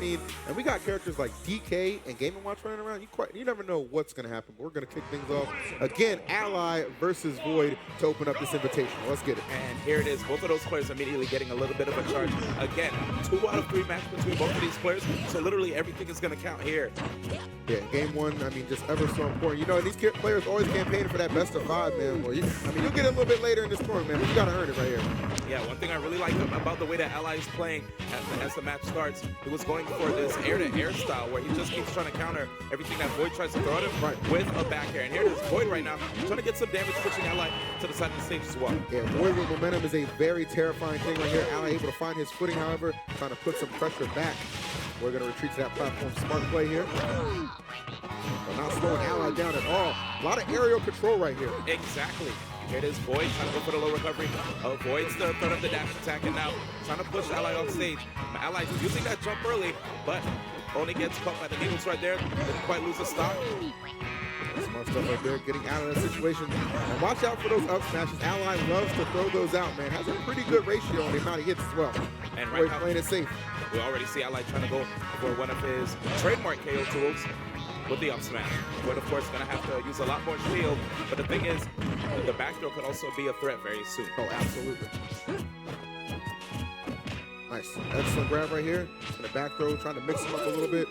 mean, and we got characters like DK and Game & Watch running around. You never know what's going to happen. But we're going to kick things off. Again, Ally versus VoiD to open up this invitation. Let's get it. And here it is. Both of those players immediately getting a little bit of a charge. Again, 2 out of 3 matches between both of these players. So literally everything is going to count here. Yeah, game 1, I mean, just ever so important. You know, and these players always campaigning for that best of 5, man. Well, I mean, you'll get it a little bit later in this tournament, man, but you got to earn it right here. Yeah, one thing I really like about the way that Ally is playing as the match starts, he was going for this air-to-air style where he just keeps trying to counter everything that VoiD tries to throw at him with a back air. And here it is, VoiD right now trying to get some damage, pushing Ally to the side of the stage as well. Yeah, VoiD with momentum is a very terrifying thing right here. Ally able to find his footing, however, trying to put some pressure back. We're going to retreat to that platform. Smart play here. But not slowing Ally down at all. A lot of aerial control right here. Exactly. Here it is, VoiD trying to go for the low recovery. VoiD's the third of the dash attack, and now trying to push Ally off stage. Ally using that jump early, but only gets caught by the needles right there. Didn't quite lose a stock. Smart stuff right there, getting out of that situation. And watch out for those up smashes. Ally loves to throw those out, man. Has a pretty good ratio on the amount he hits as well. And right now, playing it safe. We already see Ally trying to go for one of his trademark KO tools with the up smash. But of course, going to have to use a lot more shield. But the thing is, the back throw could also be a threat very soon. Oh, absolutely. Nice. Excellent grab right here. And the back throw, trying to mix him up a little bit.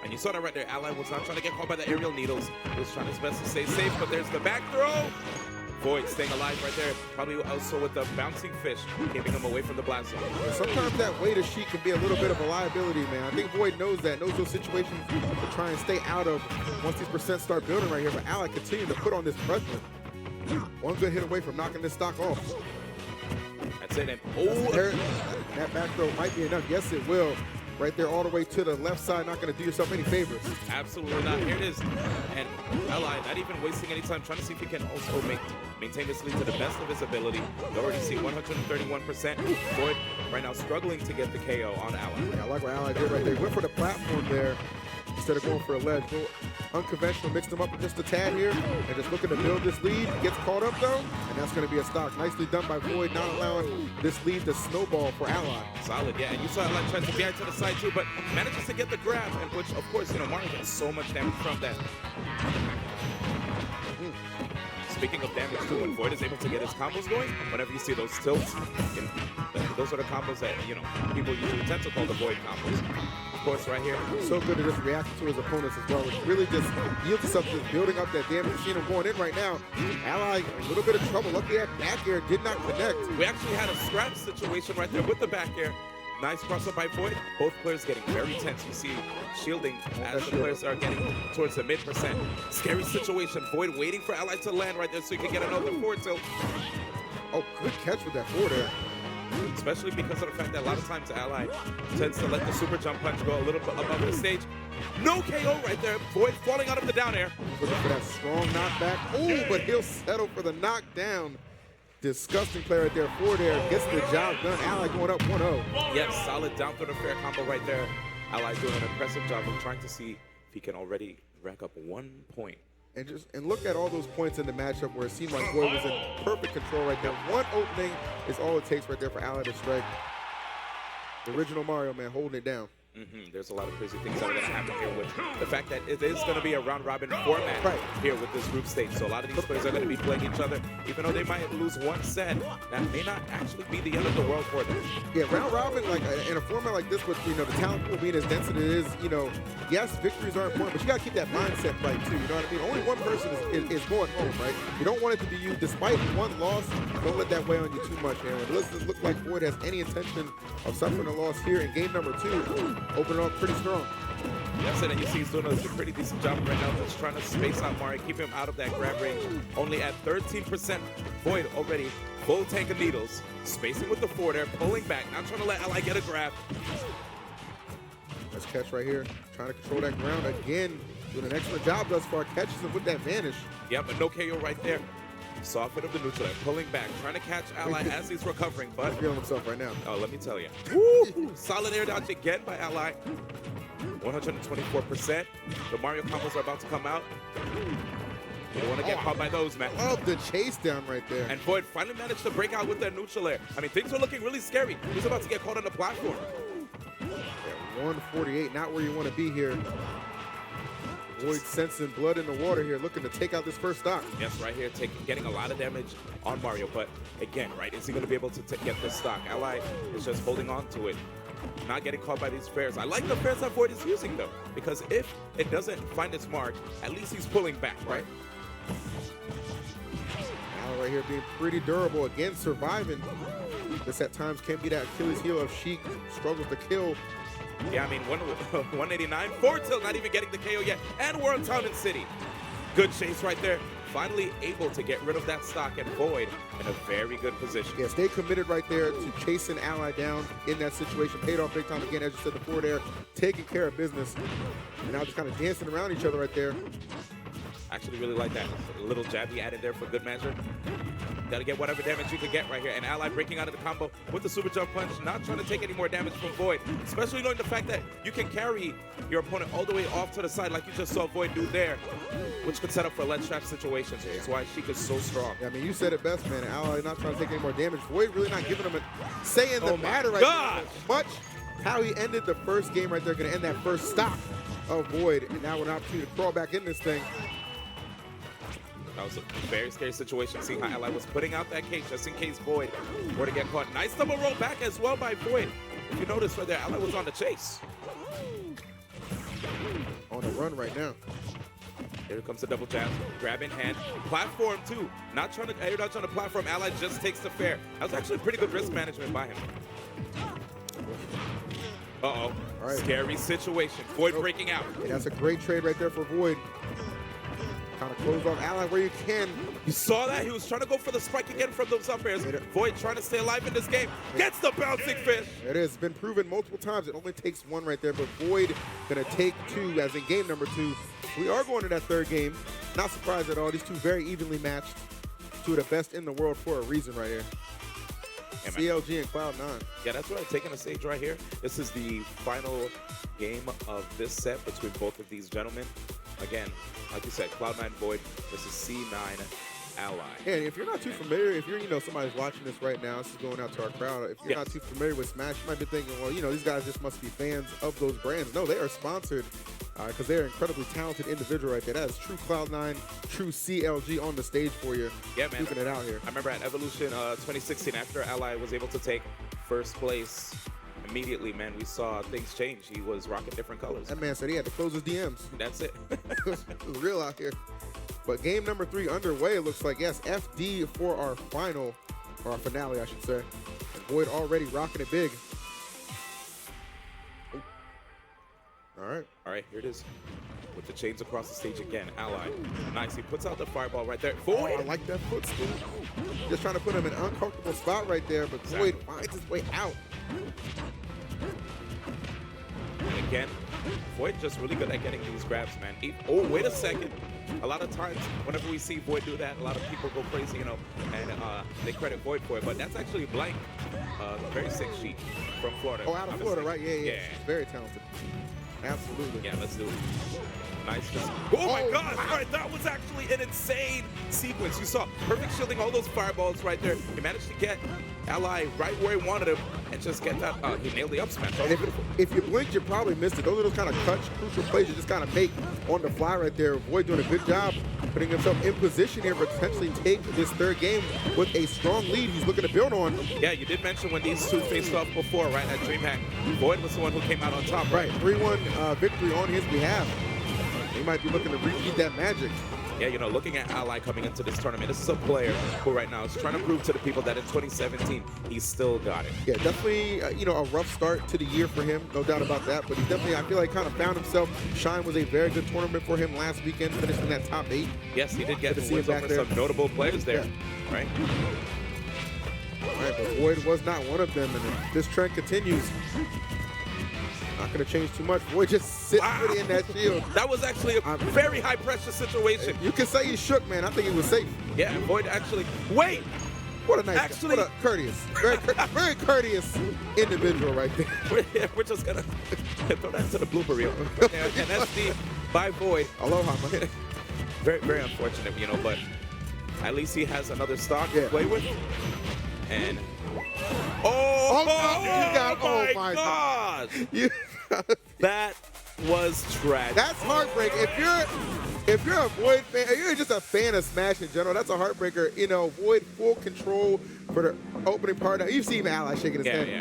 And you saw that right there. Ally was not trying to get caught by the aerial needles. He was trying his best to stay safe, but there's the back throw. VoiD staying alive right there. Probably also with the bouncing fish, keeping him away from the blast zone. Yeah, sometimes that way to sheet can be a little bit of a liability, man. I think VoiD knows that, knows those situations to try and stay out of once these percents start building right here. But Ally continuing to put on this pressure. One good hit away from knocking this stock off. That's it. And oh, that back throw might be enough. Yes, it will. Right there all the way to the left side, not going to do yourself any favors. Absolutely not. Here it is. And Ally not even wasting any time, trying to see if he can also maintain this lead to the best of his ability. You already see 131%. VoiD right now struggling to get the KO on Ally. Yeah, I like what Ally did right there. Went for the platform there instead of going for a ledge. Unconventional, mixed him up with just a tad here, and just looking to build this lead. Gets caught up though, and that's going to be a stock. Nicely done by VoiD, not allowing this lead to snowball for Ally. Solid, yeah, and you saw Ally trying to behind to the side too, but manages to get the grab, and which, of course, you know, Mario gets so much damage from that. Speaking of damage too, when VoiD is able to get his combos going, whenever you see those tilts, you know, those are the combos that, you know, people usually tend to call the VoiD combos. Of course, right here. So good at just reacting to his opponents as well, which really just yields us up to building up that damage. We've seen him going in right now. Ally, a little bit of trouble. Lucky that back air did not connect. We actually had a scratch situation right there with the back air. Nice cross up by VoiD. Both players getting very tense. You see shielding as the players are getting towards the mid%. Scary situation. VoiD waiting for Ally to land right there so he can get another forward tilt. Oh, good catch with that forward air. Especially because of the fact that a lot of times Ally tends to let the super jump punch go a little bit above the stage. No KO right there. VoiD falling out of the down air. Looking for that strong knockback. Oh, but he'll settle for the knockdown. Disgusting play right there. Forward air gets the job done. Ally going up 1-0. Yes, solid down through the fair combo right there. Ally doing an impressive job of trying to see if he can already rack up 1 point. And look at all those points in the matchup where it seemed like VoiD was in perfect control right there. One opening is all it takes right there for Ally to strike. The original Mario, man, holding it down. There's a lot of crazy things that are going to happen here with the fact that it is going to be a round-robin format here with this group stage. So a lot of these players are going to be playing each other, even though they might lose one set. That may not actually be the end of the world for them. Yeah, round-robin, like in a format like this, with the talent pool being as dense as it is, yes, victories are important, but you got to keep that mindset right too. You know what I mean? Only one person is going home, right? You don't want it to be you. Despite one loss, don't let that weigh on you too much, man. It doesn't look like VoiD has any intention of suffering a loss here in game number 2. Opening up pretty strong. Yes, and you see he's doing a pretty decent job right now just trying to space out Mario, keep him out of that grab range. Only at 13%. VoiD already full tank of needles. Spacing with the forward air, pulling back, not trying to let Ally get a grab. Nice catch right here. Trying to control that ground again. Doing an excellent job thus far. Catches him with that vanish. Yeah, but no KO right there. Soft hit of the neutral air, pulling back, trying to catch Ally as he's recovering, but he's feeling himself right now. Oh, let me tell you. Woo! Solid air dodge again by Ally. 124%. The Mario combos are about to come out. You don't want to get caught by those, man. Love the chase down right there. And VoiD finally managed to break out with that neutral air. I mean, things are looking really scary. He's about to get caught on the platform. Yeah, 148, not where you want to be here. VoiD sensing blood in the water here, looking to take out this first stock. Yes, right here, getting a lot of damage on Mario, but again, right, is he going to be able to get this stock? Ally is just holding on to it, not getting caught by these fares. I like the fares that VoiD is using, though, because if it doesn't find its mark, at least he's pulling back, right? Ally right here being pretty durable, again, surviving. This at times can be that Achilles heel if Sheik struggles to kill. Yeah, I mean, 189, forward tilt, not even getting the KO yet, and we're on Town and City. Good chase right there. Finally able to get rid of that stock, and VoiD in a very good position. Yeah, stay committed right there to chasing Ally down in that situation. Paid off big time again, as you said, the forward air, taking care of business. And now just kind of dancing around each other right there. Actually really like that. A little jab he added there for good measure. Gotta get whatever damage you can get right here. And Ally breaking out of the combo with the super jump punch, not trying to take any more damage from VoiD, especially knowing the fact that you can carry your opponent all the way off to the side like you just saw VoiD do there, which could set up for ledge trap situations. That's why Sheik is so strong. Yeah, I mean, you said it best, man. Ally not trying to take any more damage. VoiD really not giving him a say in the matter right now. Much how he ended the first game right there, gonna end that first stop of VoiD. And now with an opportunity to crawl back in this thing. That was a very scary situation, seeing how Ally was putting out that cage just in case VoiD were to get caught. Nice double roll back as well by VoiD. If you notice right there, Ally was on the chase. On the run right now. Here comes the double jab, grab in hand, platform too. Not trying to air dodge on the platform, Ally just takes the fair. That was actually pretty good risk management by him. Uh-oh, right. Scary situation. VoiD breaking out. Yeah, that's a great trade right there for VoiD. Kind of close off Ally where you can. You saw that? He was trying to go for the spike again from those up airs. VoiD trying to stay alive in this game. Gets the bouncing fish. It is. Been proven multiple times. It only takes one right there, but VoiD going to take two as in game number 2. We are going to that third game. Not surprised at all. These two very evenly matched. Two of the best in the world for a reason right here. Yeah, CLG and Cloud9. Yeah, that's right. Taking the stage right here. This is the final game of this set between both of these gentlemen. Again, like you said, Cloud9 VoiD versus C9 Ally. And if you're not too familiar, if you're, somebody's watching this right now, this is going out to our crowd. If you're not too familiar with Smash, you might be thinking, well, these guys just must be fans of those brands. No, they are sponsored because they're an incredibly talented individual right there. That is true Cloud9, true CLG on the stage for you. Yeah, man. Keeping it out here. I remember at Evolution 2016, after Ally was able to take first place, immediately, man, we saw things change. He was rocking different colors. That man said he had to close his DMs. That's it. It was real out here. But game number 3 underway. It looks like, yes, FD for our final, or our finale, I should say. And VoiD already rocking it big. Ooh. All right, here it is. With the chains across the stage again. Ally. Nice. He puts out the fireball right there. Oh, I like that footstool. Just trying to put him in an uncomfortable spot right there, but VoiD finds his way out. And again, VoiD just really good at getting these grabs, man. Oh, wait a second. A lot of times, whenever we see VoiD do that, a lot of people go crazy, and they credit VoiD for it. But that's actually Blank, very sick Sheik from Florida. Oh, out of Florida, right? Yeah. She's very talented. Absolutely. Yeah, let's do it. Nice. Oh my gosh! All right, that was actually an insane sequence. You saw perfect shielding all those fireballs right there. He managed to get Ally right where he wanted him and just get that. He nailed the up smash. And if you blinked, you probably missed it. Those are those kind of crucial plays you just kind of make on the fly right there. VoiD doing a good job putting himself in position here to potentially take this third game with a strong lead he's looking to build on. Yeah, you did mention when these two faced off before, right, at DreamHack. VoiD was the one who came out on top, right? 3-1 victory on his behalf. He might be looking to repeat that magic. Yeah, looking at Ally coming into this tournament, this is a player who right now is trying to prove to the people that in 2017, he's still got it. Yeah, definitely, a rough start to the year for him, no doubt about that. But he definitely, I feel like, kind of found himself. Shine was a very good tournament for him last weekend, finishing in that top 8. Yes, he did get to wins over some notable players there, right? All right, but VoiD was not one of them, and if this trend continues, not going to change too much. VoiD just sitting pretty in that shield. That was actually a very high-pressure situation. You can say he shook, man. I think he was safe. Yeah, VoiD actually... Wait! What a nice guy. What a courteous, very courteous individual right there. We're just going to throw that to the blooper reel. And SD by VoiD. Aloha, man. Very, very unfortunate, but at least he has another stock to play with. And... Oh my gosh! That was tragic. That's heartbreaking. If you're a VoiD fan, if you're just a fan of Smash in general, that's a heartbreaker. You know, VoiD full control for the opening part. Now, you've seen Ally shaking his head. Yeah.